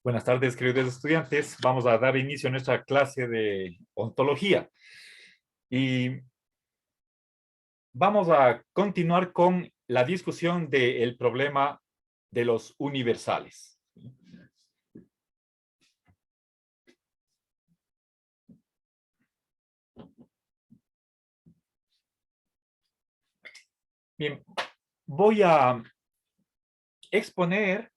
Buenas tardes, queridos estudiantes. Vamos a dar inicio a nuestra clase de ontología. Y vamos a continuar con la discusión del problema de los universales. Bien, voy a exponer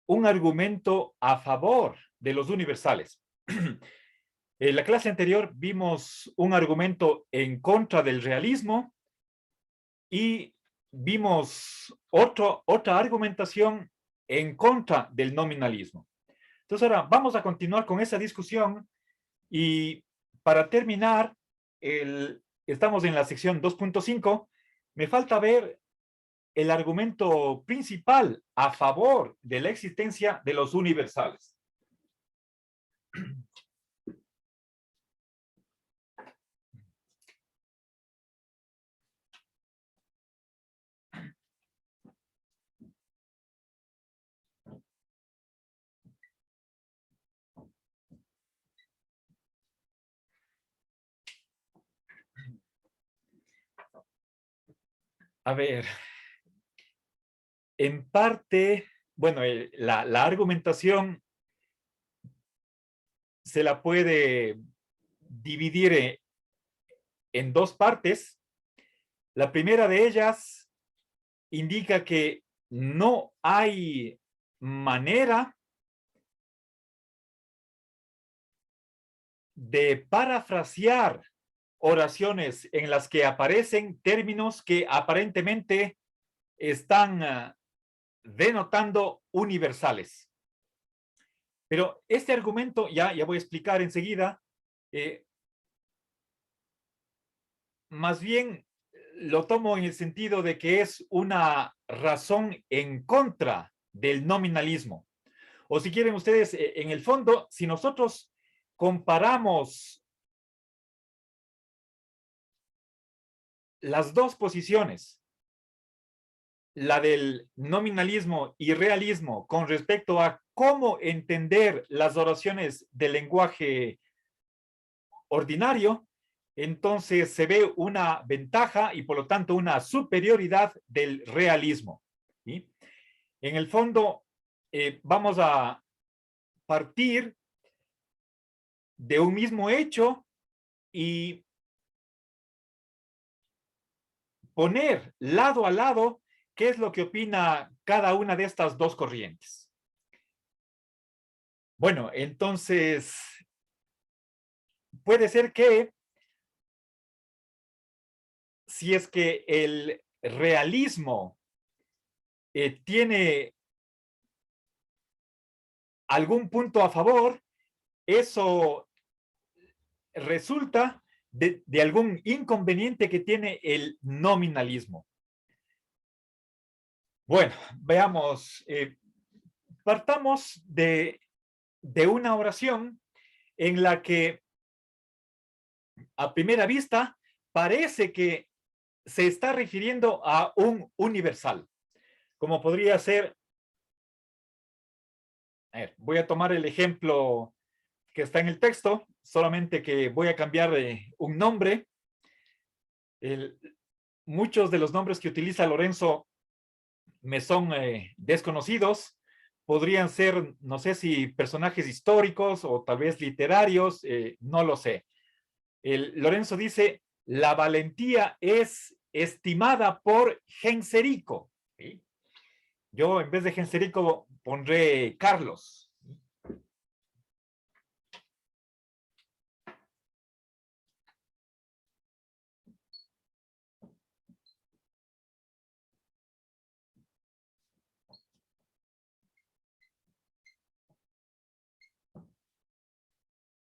un argumento a favor de los universales. En la clase anterior vimos un argumento en contra del realismo y vimos otra argumentación en contra del nominalismo. Entonces ahora vamos a continuar con esa discusión y para terminar, estamos en la sección 2.5, me falta ver el argumento principal a favor de la existencia de los universales. A ver, en parte, bueno, la argumentación se la puede dividir en dos partes. La primera de ellas indica que no hay manera de parafrasear oraciones en las que aparecen términos que aparentemente están denotando universales. Pero este argumento, ya voy a explicar enseguida, más bien lo tomo en el sentido de que es una razón en contra del nominalismo. O si quieren ustedes, en el fondo, si nosotros comparamos las dos posiciones, la del nominalismo y realismo, con respecto a cómo entender las oraciones del lenguaje ordinario, entonces se ve una ventaja y por lo tanto una superioridad del realismo. ¿Sí? En el fondo, vamos a partir de un mismo hecho y poner lado a lado qué es lo que opina cada una de estas dos corrientes. Bueno, entonces puede ser que si es que el realismo tiene algún punto a favor, eso resulta de algún inconveniente que tiene el nominalismo. Bueno, veamos, partamos de una oración en la que a primera vista parece que se está refiriendo a un universal, como podría ser, voy a tomar el ejemplo que está en el texto, solamente que voy a cambiar un nombre. Muchos de los nombres que utiliza Lorenzo me son desconocidos, podrían ser, no sé si personajes históricos o tal vez literarios, no lo sé. Lorenzo dice, la valentía es estimada por Genserico. ¿Sí? Yo en vez de Genserico pondré Carlos.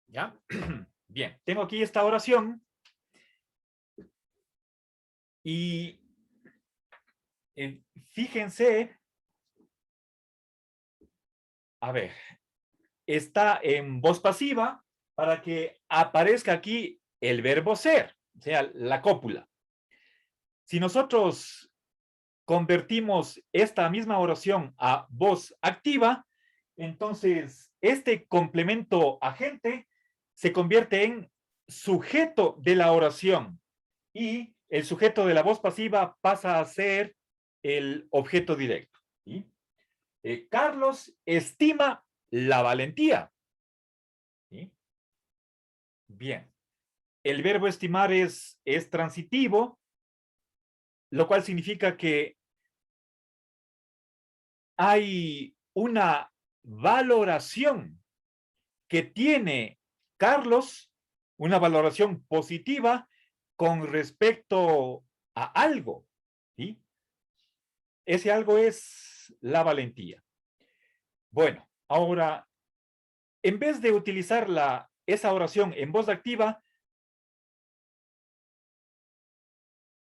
¿Ya? Bien, tengo aquí esta oración y fíjense, a ver, está en voz pasiva para que aparezca aquí el verbo ser, o sea, la cópula. Si nosotros convertimos esta misma oración a voz activa, entonces este complemento agente se convierte en sujeto de la oración y el sujeto de la voz pasiva pasa a ser el objeto directo. ¿Sí? Carlos estima la valentía. ¿Sí? Bien. El verbo estimar es transitivo, lo cual significa que hay una valoración que tiene Carlos, una valoración positiva con respecto a algo. ¿Sí? Ese algo es la valentía. Bueno, ahora, en vez de utilizar esa oración en voz activa,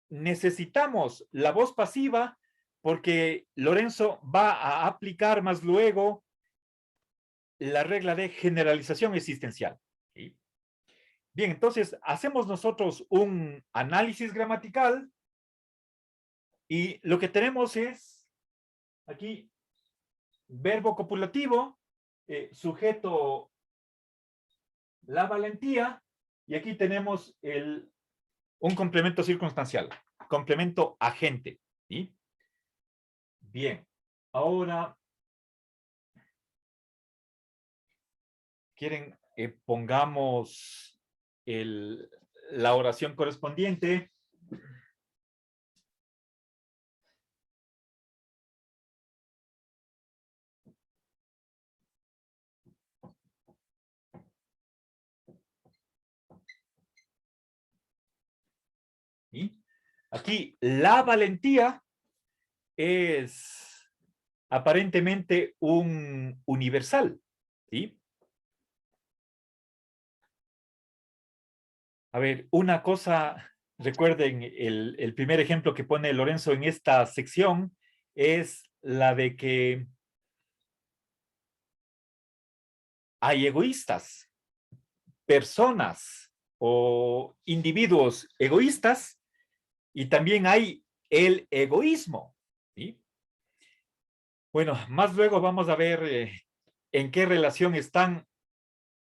necesitamos la voz pasiva porque Lorenzo va a aplicar más luego la regla de generalización existencial. ¿Sí? Bien, entonces hacemos nosotros un análisis gramatical y lo que tenemos es aquí verbo copulativo, sujeto la valentía, y aquí tenemos un complemento circunstancial, complemento agente. ¿Sí? Bien, ahora quieren pongamos la oración correspondiente. ¿Sí? Aquí la valentía es aparentemente un universal. ¿Sí? A ver, una cosa, recuerden, el primer ejemplo que pone Lorenzo en esta sección es la de que hay egoístas, personas o individuos egoístas, y también hay el egoísmo. ¿Sí? Bueno, más luego vamos a ver en qué relación están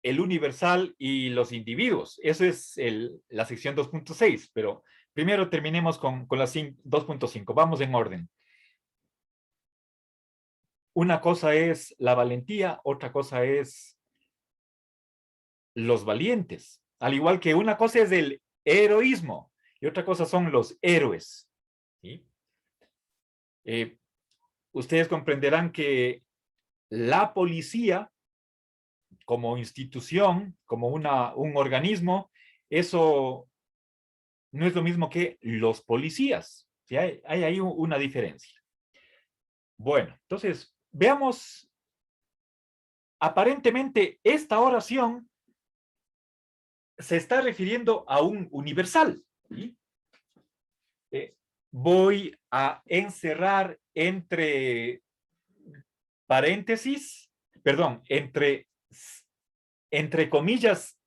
el universal y los individuos. Eso es la sección 2.6, pero primero terminemos con la 2.5. Vamos en orden. Una cosa es la valentía, otra cosa es los valientes. Al igual que una cosa es el heroísmo y otra cosa son los héroes. ¿Sí? Eh, Ustedes comprenderán que la policía como institución, como un organismo, eso no es lo mismo que los policías. ¿Sí? Hay ahí una diferencia. Bueno, entonces, veamos, aparentemente esta oración se está refiriendo a un universal. ¿Sí? Voy a encerrar entre paréntesis, perdón, entre comillas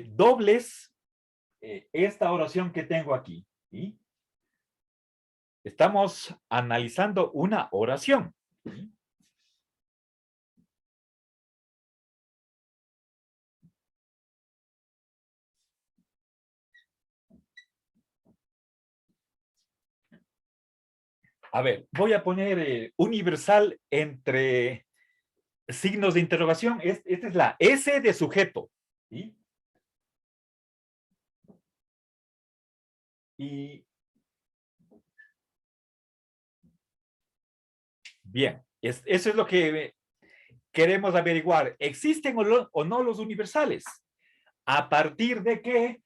dobles, esta oración que tengo aquí. ¿Sí? Estamos analizando una oración. ¿Sí? A ver, voy a poner universal entre signos de interrogación. Esta es la S de sujeto. ¿Sí? Y bien, eso es lo que queremos averiguar. ¿Existen o no los universales? A partir de que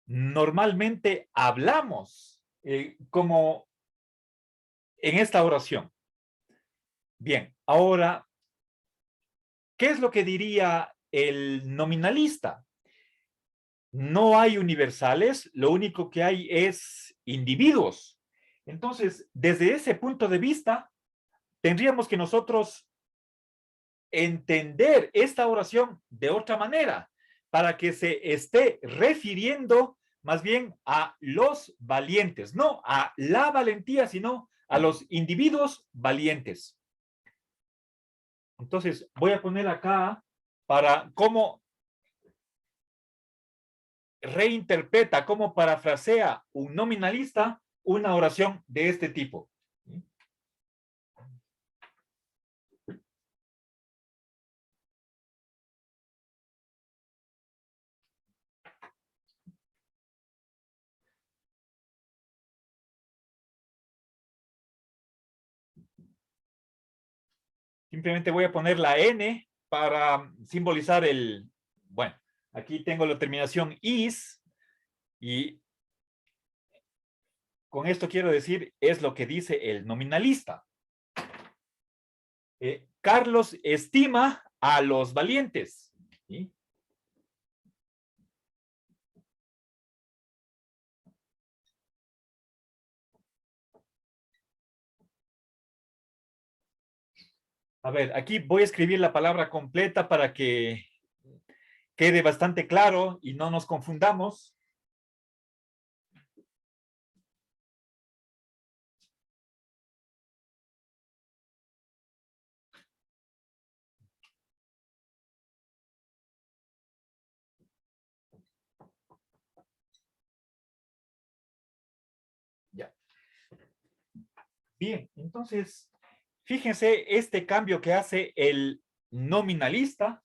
normalmente hablamos como en esta oración. Bien, ahora, ¿qué es lo que diría el nominalista? No hay universales, lo único que hay es individuos. Entonces, desde ese punto de vista, tendríamos que nosotros entender esta oración de otra manera, para que se esté refiriendo más bien a los valientes, no a la valentía, sino a los individuos valientes. Entonces, voy a poner acá para cómo reinterpreta, cómo parafrasea un nominalista una oración de este tipo. Simplemente voy a poner la N para simbolizar el, bueno, aquí tengo la terminación is y con esto quiero decir es lo que dice el nominalista. Carlos estima a los valientes. ¿Sí? A ver, aquí voy a escribir la palabra completa para que quede bastante claro y no nos confundamos. Ya. Bien, entonces, fíjense este cambio que hace el nominalista.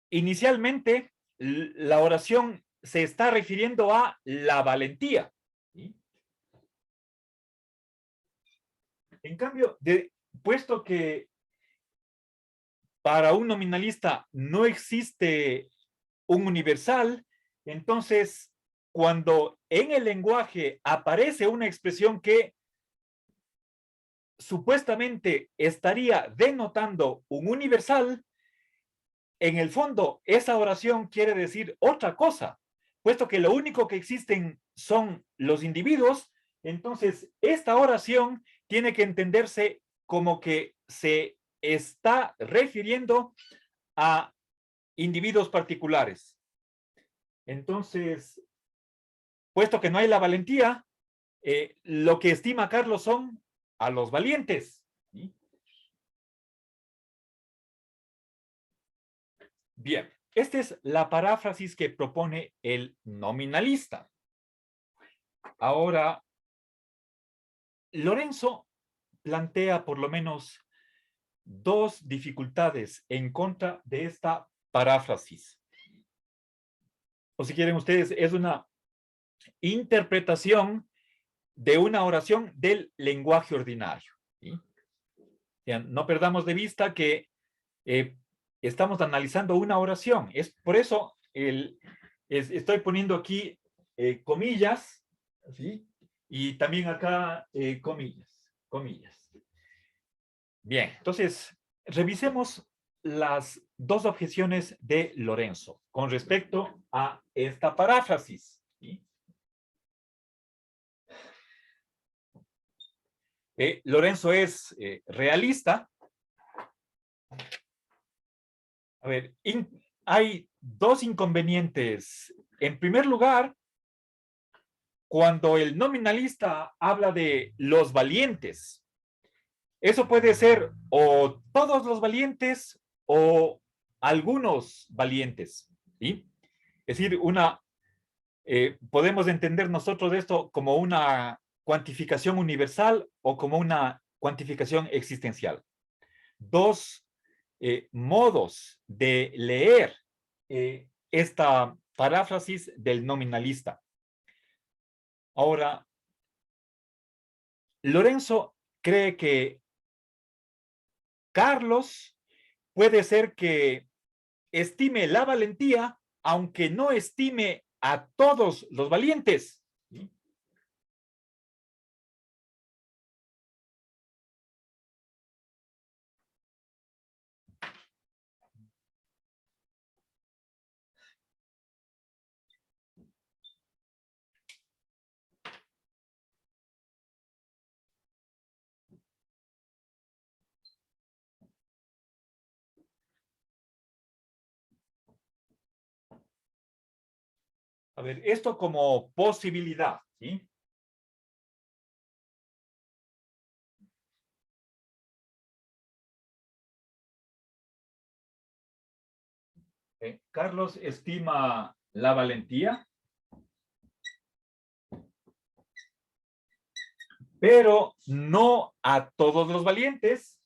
Inicialmente, la oración se está refiriendo a la valentía. ¿Sí? En cambio, puesto que para un nominalista no existe un universal, entonces cuando en el lenguaje aparece una expresión que supuestamente estaría denotando un universal, en el fondo esa oración quiere decir otra cosa, puesto que lo único que existen son los individuos, entonces esta oración tiene que entenderse como que se está refiriendo a individuos particulares. Entonces, puesto que no hay la valentía, lo que estima Carlos son a los valientes. ¿Sí? Bien, esta es la paráfrasis que propone el nominalista. Ahora, Lorenzo plantea por lo menos dos dificultades en contra de esta paráfrasis. O si quieren ustedes, es una interpretación de una oración del lenguaje ordinario. ¿Sí? No perdamos de vista que eh, estamos analizando una oración. Es por eso estoy poniendo aquí comillas, ¿sí? Y también acá comillas. Bien, entonces, revisemos las dos objeciones de Lorenzo con respecto a esta paráfrasis. ¿Sí? Lorenzo es realista. A ver, hay dos inconvenientes. En primer lugar, cuando el nominalista habla de los valientes, eso puede ser o todos los valientes o algunos valientes. ¿Sí? Es decir, podemos entender nosotros esto como una cuantificación universal o como una cuantificación existencial. Dos modos de leer esta paráfrasis del nominalista. Ahora, Lorenzo cree que Carlos puede ser que estime la valentía, aunque no estime a todos los valientes. ¿Sí? ver, esto como posibilidad, ¿sí? Carlos estima la valentía, pero no a todos los valientes.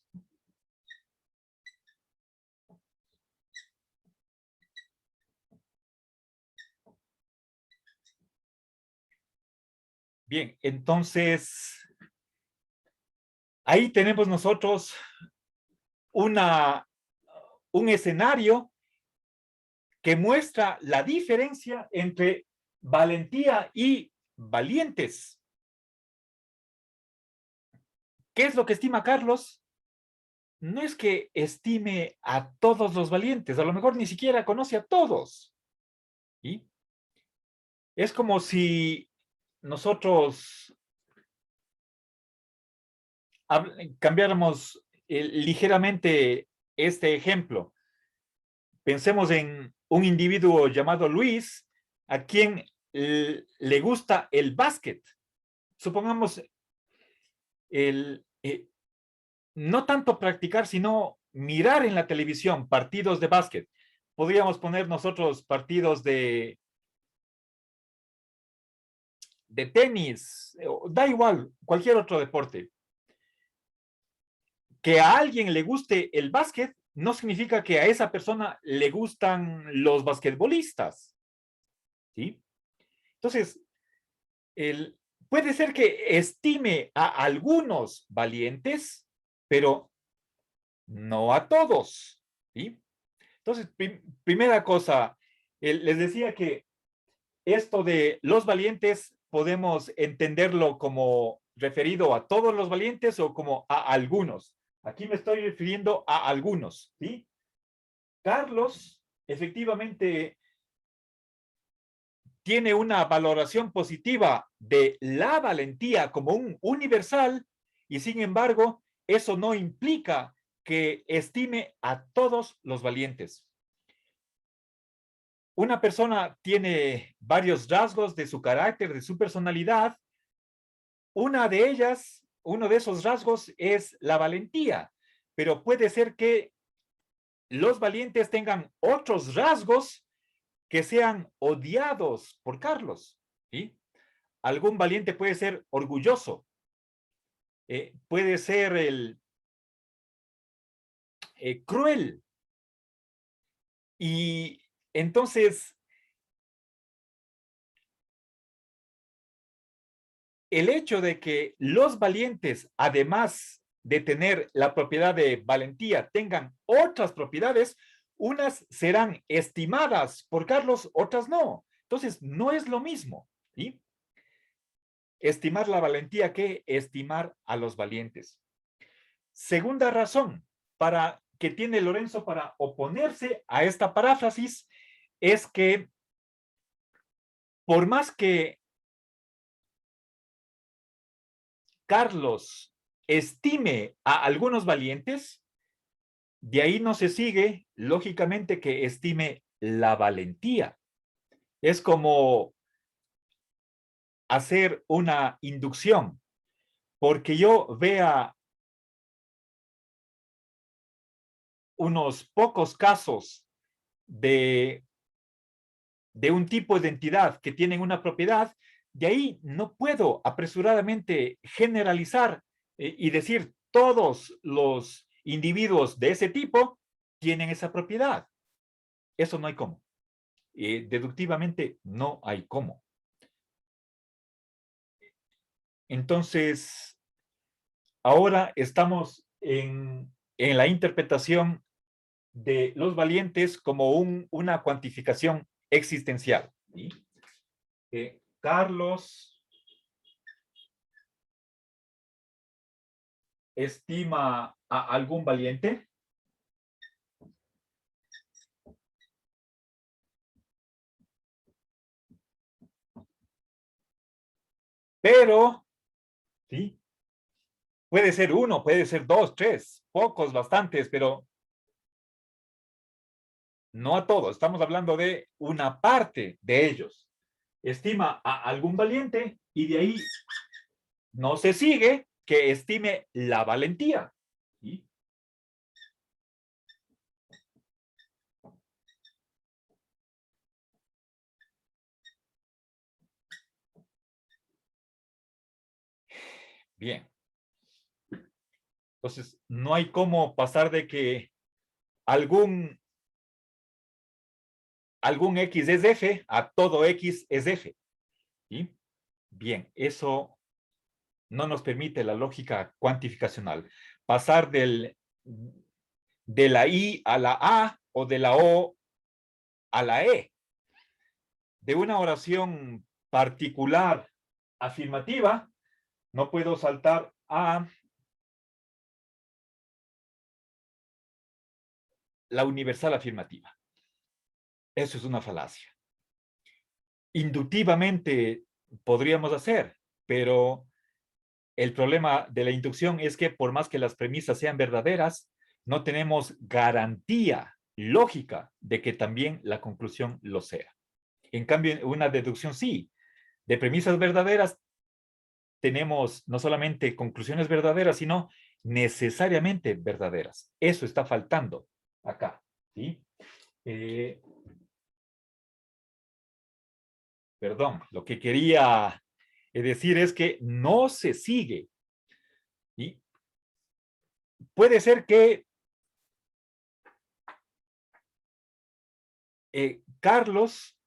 Bien, entonces, ahí tenemos nosotros una, un escenario que muestra la diferencia entre valentía y valientes. ¿Qué es lo que estima Carlos? No es que estime a todos los valientes, a lo mejor ni siquiera conoce a todos. ¿Sí? Es como si nosotros cambiáramos ligeramente este ejemplo. Pensemos en un individuo llamado Luis, a quien le gusta el básquet. Supongamos no tanto practicar, sino mirar en la televisión partidos de básquet. Podríamos poner nosotros partidos de tenis, da igual, cualquier otro deporte. Que a alguien le guste el básquet no significa que a esa persona le gustan los basquetbolistas. ¿Sí? Entonces, puede ser que estime a algunos valientes, pero no a todos. ¿Sí? Entonces, primera cosa, les decía que esto de los valientes podemos entenderlo como referido a todos los valientes o como a algunos. Aquí me estoy refiriendo a algunos, ¿sí? Carlos efectivamente tiene una valoración positiva de la valentía como un universal y sin embargo eso no implica que estime a todos los valientes. Una persona tiene varios rasgos de su carácter, de su personalidad. Una de ellas, uno de esos rasgos es la valentía, pero puede ser que los valientes tengan otros rasgos que sean odiados por Carlos. ¿Sí? Algún valiente puede ser orgulloso, puede ser cruel. Y entonces, el hecho de que los valientes, además de tener la propiedad de valentía, tengan otras propiedades, unas serán estimadas por Carlos, otras no. Entonces, no es lo mismo. ¿Sí? Estimar la valentía que estimar a los valientes. Segunda razón para que tiene Lorenzo para oponerse a esta paráfrasis es que por más que Carlos estime a algunos valientes, de ahí no se sigue, lógicamente, que estime la valentía. Es como hacer una inducción, porque yo vea unos pocos casos de un tipo de entidad que tienen una propiedad, de ahí no puedo apresuradamente generalizar y decir todos los individuos de ese tipo tienen esa propiedad. Eso no hay cómo. Deductivamente no hay cómo. Entonces, ahora estamos en la interpretación de los valientes como una cuantificación existencial. ¿Sí? Carlos estima a algún valiente, pero, ¿sí? Puede ser uno, puede ser dos, tres, pocos, bastantes, pero no a todos. Estamos hablando de una parte de ellos. estima a algún valiente y de ahí no se sigue que estime la valentía. ¿Sí? Bien. Entonces, no hay cómo pasar de que algún X es F a todo X es F. ¿Sí? Bien, eso no nos permite la lógica cuantificacional. Pasar de la I a la A o de la O a la E. De una oración particular afirmativa, no puedo saltar a la universal afirmativa. Eso es una falacia. Inductivamente podríamos hacer, pero el problema de la inducción es que por más que las premisas sean verdaderas, no tenemos garantía lógica de que también la conclusión lo sea. En cambio, una deducción sí. De premisas verdaderas tenemos no solamente conclusiones verdaderas, sino necesariamente verdaderas. Eso está faltando acá. ¿Sí? Perdón, lo que quería decir es que no se sigue. ¿Sí? Puede ser que Carlos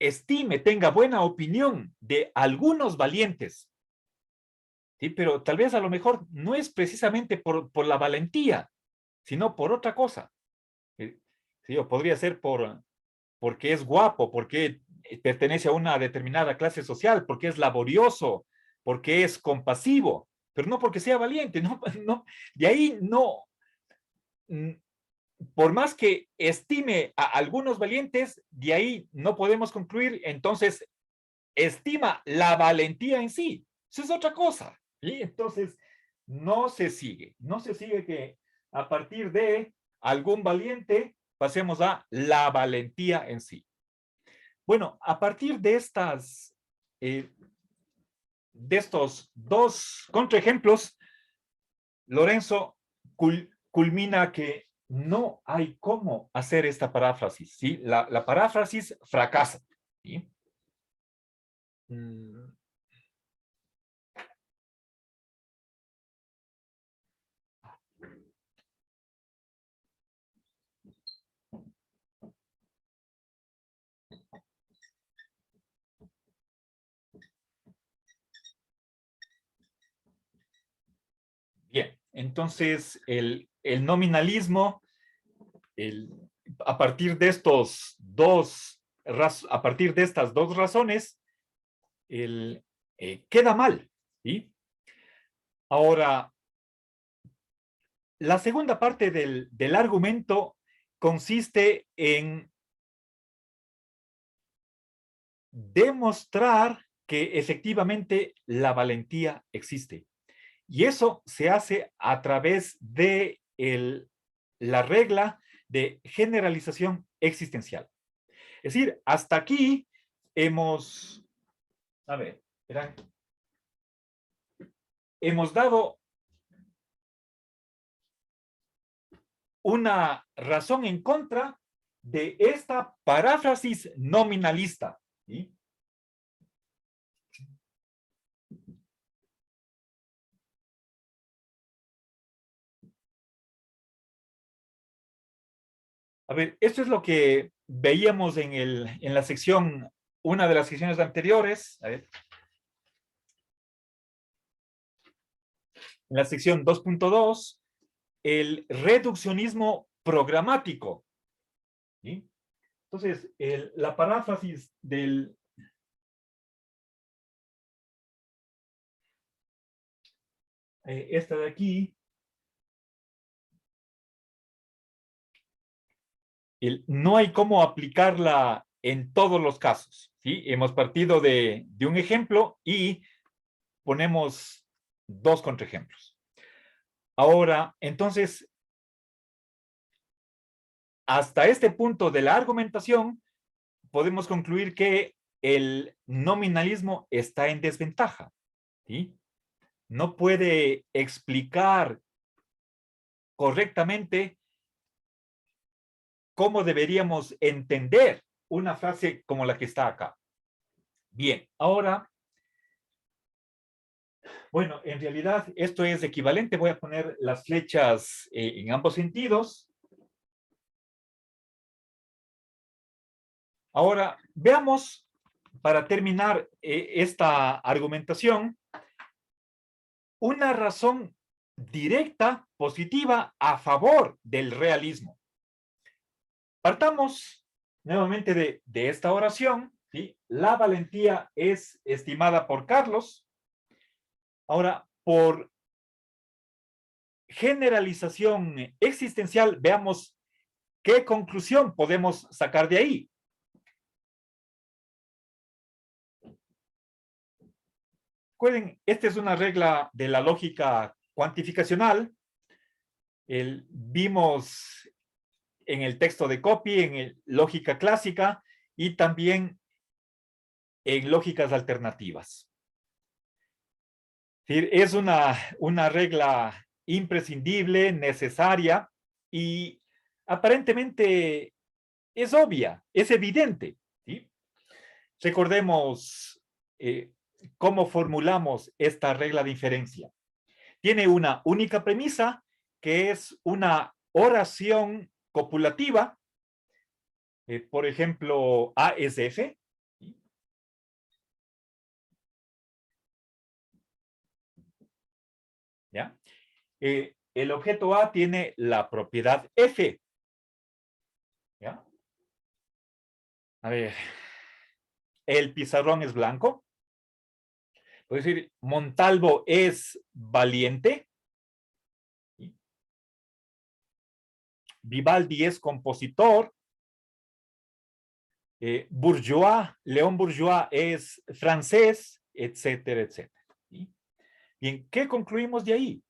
estime, tenga buena opinión de algunos valientes, ¿sí? Pero tal vez a lo mejor no es precisamente por la valentía, sino por otra cosa. ¿Sí? O podría ser porque es guapo, porque pertenece a una determinada clase social, porque es laborioso, porque es compasivo, pero no porque sea valiente. No, no, de ahí no, por más que estime a algunos valientes, de ahí no podemos concluir, entonces estima la valentía en sí. Eso es otra cosa. ¿Sí? Entonces, no se sigue que a partir de algún valiente pasemos a la valentía en sí. Bueno, a partir de estos dos contraejemplos, Lorenzo culmina que no hay cómo hacer esta paráfrasis, ¿sí? La paráfrasis fracasa, ¿sí? Mm, bien, entonces el nominalismo, el, a partir de a partir de estas dos razones, queda mal, ¿sí? Ahora, la segunda parte del argumento consiste en demostrar que efectivamente la valentía existe. Y eso se hace a través de la regla de generalización existencial. Es decir, hasta aquí hemos, a ver, verán, hemos dado una razón en contra de esta paráfrasis nominalista. ¿Sí? A ver, esto es lo que veíamos en la sección, una de las secciones anteriores, a ver, en la sección 2.2, el reduccionismo programático. ¿Sí? Entonces, la paráfrasis esta de aquí, no hay cómo aplicarla en todos los casos. ¿Sí? Hemos partido de un ejemplo y ponemos dos contraejemplos. Ahora, entonces, hasta este punto de la argumentación, podemos concluir que el nominalismo está en desventaja, ¿sí? No puede explicar correctamente cómo deberíamos entender una frase como la que está acá. Bien, ahora, bueno, en realidad esto es equivalente. Voy a poner las flechas en ambos sentidos. Ahora, veamos, para terminar esta argumentación, una razón directa, positiva, a favor del realismo. Partamos nuevamente de esta oración, ¿sí? La valentía es estimada por Carlos. Ahora, por generalización existencial, veamos qué conclusión podemos sacar de ahí. Recuerden, esta es una regla de la lógica cuantificacional. Vimos en el texto de Copy, en lógica clásica y también en lógicas alternativas. Es una regla imprescindible, necesaria y aparentemente es obvia, es evidente, ¿sí? Recordemos cómo formulamos esta regla de inferencia. Tiene una única premisa, que es una oración copulativa. Por ejemplo, A es F. ¿Ya? El objeto A tiene la propiedad F. ¿Ya? A ver, el pizarrón es blanco. Puedo decir, Montalvo es valiente. ¿Sí? Vivaldi es compositor. Bourgeois, León Bourgeois es francés, etcétera, etcétera. ¿Sí? Bien, ¿qué concluimos de ahí?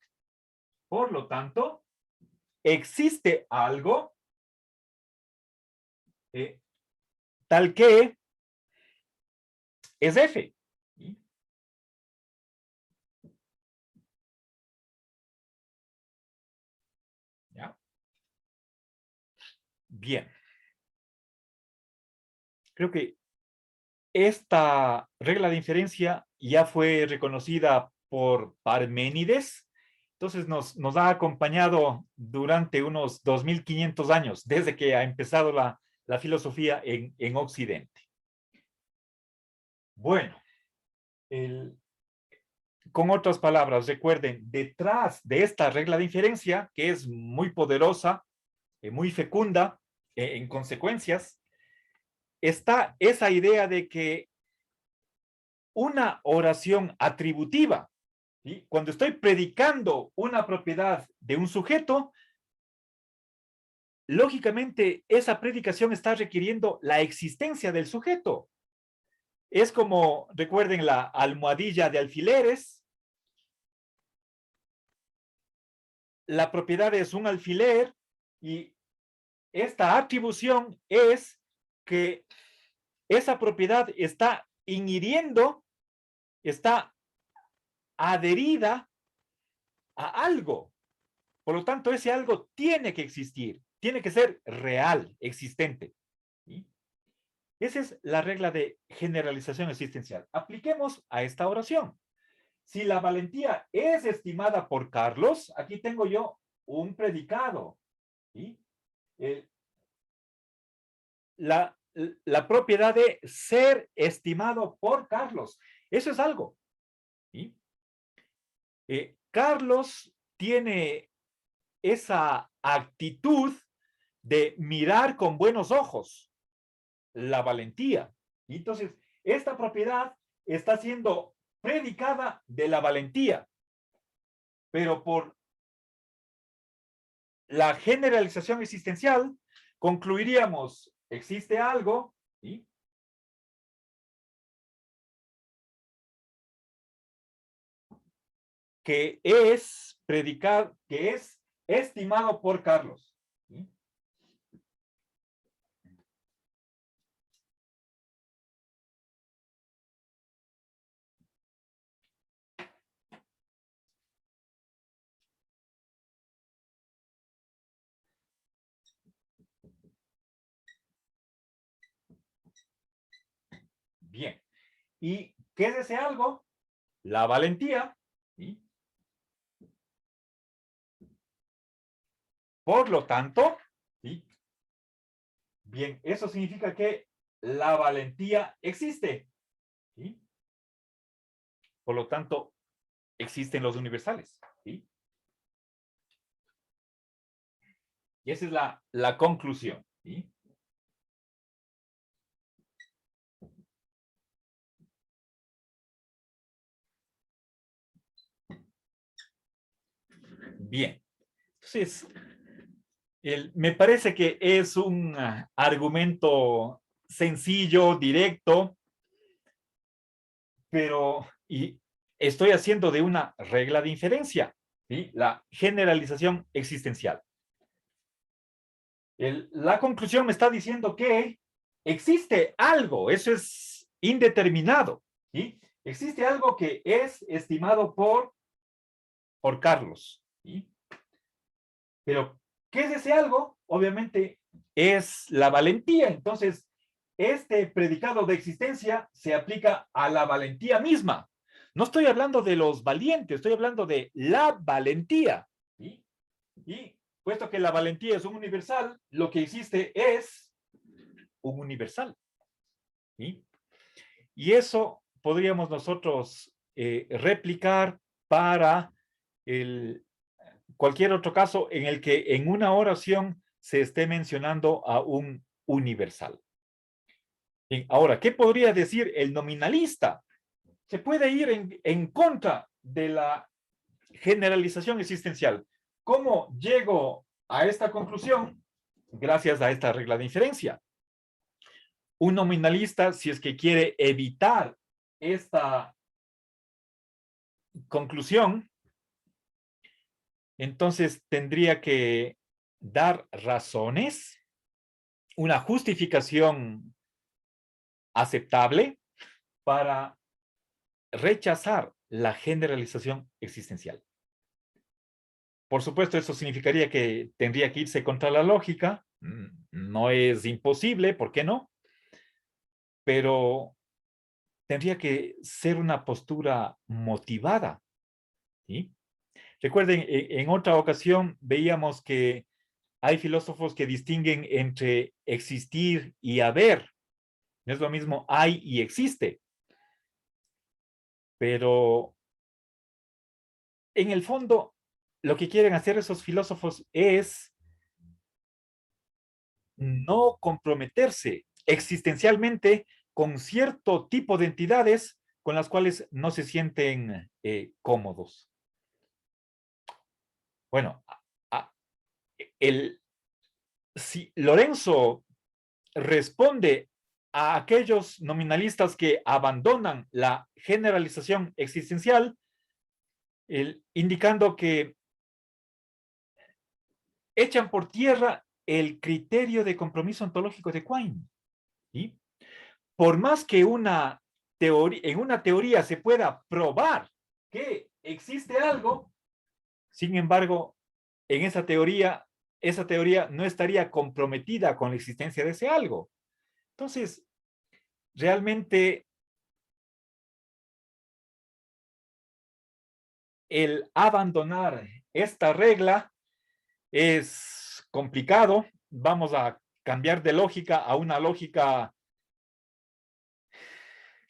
Por lo tanto, existe algo tal que es F. ¿Sí? ¿Ya? Bien. Creo que esta regla de inferencia ya fue reconocida por Parménides, entonces nos ha acompañado durante unos 2500 años, desde que ha empezado la filosofía en Occidente. Bueno, con otras palabras, recuerden, detrás de esta regla de inferencia, que es muy poderosa, muy fecunda en consecuencias, está esa idea de que una oración atributiva, ¿sí? Cuando estoy predicando una propiedad de un sujeto, lógicamente esa predicación está requiriendo la existencia del sujeto. Es como, recuerden la almohadilla de alfileres, la propiedad es un alfiler y esta atribución es que esa propiedad está inhiriendo, está adherida a algo. Por lo tanto, ese algo tiene que existir, tiene que ser real, existente. ¿Sí? Esa es la regla de generalización existencial. Apliquemos a esta oración. Si la valentía es estimada por Carlos, aquí tengo yo un predicado. ¿Sí? Eh, la, la propiedad de ser estimado por Carlos. Eso es algo. ¿Sí? Carlos tiene esa actitud de mirar con buenos ojos la valentía. Y entonces, esta propiedad está siendo predicada de la valentía, pero por la generalización existencial, concluiríamos, existe algo, ¿sí? Que es predicado, que es estimado por Carlos. ¿Sí? ¿Y qué es ese algo? La valentía. ¿Sí? Por lo tanto, ¿sí? Bien, eso significa que la valentía existe. ¿Sí? Por lo tanto, existen los universales. ¿Sí? Y esa es la conclusión. ¿Sí? Bien. Entonces, me parece que es un argumento sencillo, directo, pero y estoy haciendo de una regla de inferencia, ¿sí? La generalización existencial. La conclusión me está diciendo que existe algo, eso es indeterminado, ¿sí? Existe algo que es estimado por Carlos, ¿sí? Pero, ¿qué es ese algo? Obviamente es la valentía. Entonces, este predicado de existencia se aplica a la valentía misma. No estoy hablando de los valientes, estoy hablando de la valentía. ¿Sí? Y puesto que la valentía es un universal, lo que existe es un universal. ¿Sí? Y eso podríamos nosotros replicar para el, cualquier otro caso en el que en una oración se esté mencionando a un universal. Bien, ahora, ¿qué podría decir el nominalista? Se puede ir en contra de la generalización existencial. ¿Cómo llego a esta conclusión? Gracias a esta regla de inferencia. Un nominalista, si es que quiere evitar esta conclusión, entonces tendría que dar razones, una justificación aceptable para rechazar la generalización existencial. Por supuesto, eso significaría que tendría que irse contra la lógica. No es imposible, ¿por qué no? Pero tendría que ser una postura motivada. ¿Sí? Recuerden, en otra ocasión veíamos que hay filósofos que distinguen entre existir y haber. No es lo mismo hay y existe. Pero en el fondo, lo que quieren hacer esos filósofos es no comprometerse existencialmente con cierto tipo de entidades con las cuales no se sienten cómodos. Bueno, el, si Lorenzo responde a aquellos nominalistas que abandonan la generalización existencial, indicando que echan por tierra el criterio de compromiso ontológico de Quine. ¿Sí? Por más que en una teoría se pueda probar que existe algo, sin embargo, en esa teoría no estaría comprometida con la existencia de ese algo. Entonces, realmente el abandonar esta regla es complicado. Vamos a cambiar de lógica a una lógica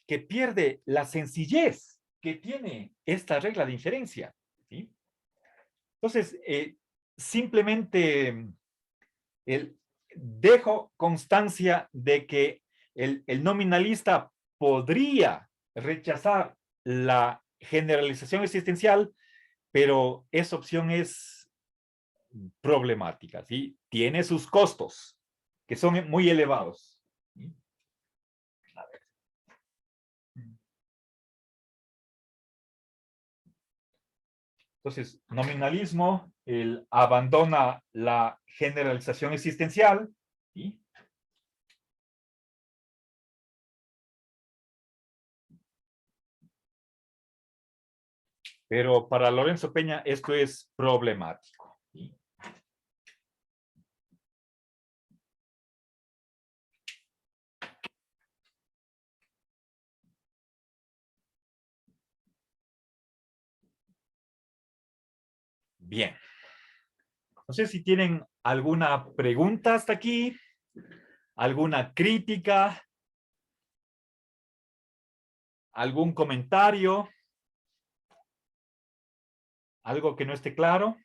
que pierde la sencillez que tiene esta regla de inferencia. ¿Sí? Entonces, simplemente dejo constancia de que el nominalista podría rechazar la generalización existencial, pero esa opción es problemática, ¿sí? Tiene sus costos, que son muy elevados. ¿Sí? Entonces, nominalismo, abandona la generalización existencial, ¿sí? Pero para Lorenzo Peña esto es problemático. ¿Sí? Bien. No sé si tienen alguna pregunta hasta aquí, alguna crítica, algún comentario, algo que no esté claro.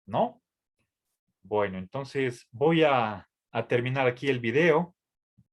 ¿No? Bueno, entonces voy a terminar aquí el video.